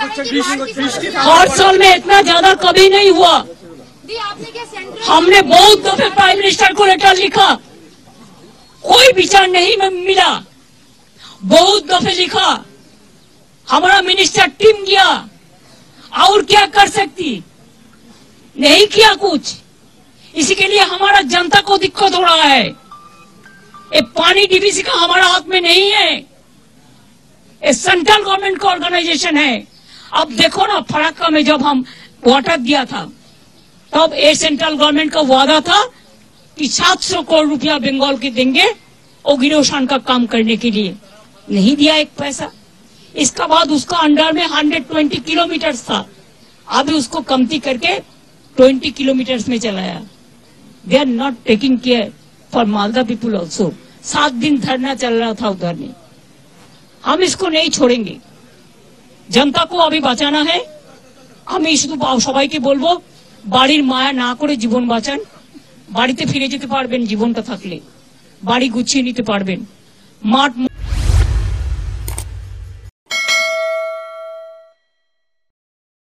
हर साल में इतना ज्यादा कभी नहीं हुआ। हमने बहुत दफे प्राइम मिनिस्टर को लेटर लिखा, कोई विचार नहीं मिला। बहुत दफे लिखा, हमारा मिनिस्टर टीम गया, और क्या कर सकती, नहीं किया कुछ। इसी के लिए हमारा जनता को दिक्कत हो रहा है। ये पानी डीवीसी का हमारा हाथ में नहीं है, ये सेंट्रल गवर्नमेंट का ऑर्गेनाइजेशन है। अब देखो ना, फराक्का में जब हम वाटर दिया था, तब ये सेंट्रल गवर्नमेंट का वादा था कि 700 करोड़ रुपया बंगाल के देंगे ओगिरोशान का काम करने के लिए। नहीं दिया एक पैसा। इसका बाद उसका अंडर में 120 किलोमीटर था, अभी उसको कमती करके 20 किलोमीटर में चलाया। They are not taking care for Malda people also. 7 दिन धरना चल रहा था उधर में। हम इसको नहीं छोड़ेंगे, जनता को अभी बचाना है। আমি শুধু সবাইকে বলবো, বাড়ির মায়া না করে জীবন বাঁচান। বাড়িতে ফিরে যেতে পারবেন জীবনটা থাকলে, বাড়ি গুছিয়ে নিতে পারবেন। মাঠ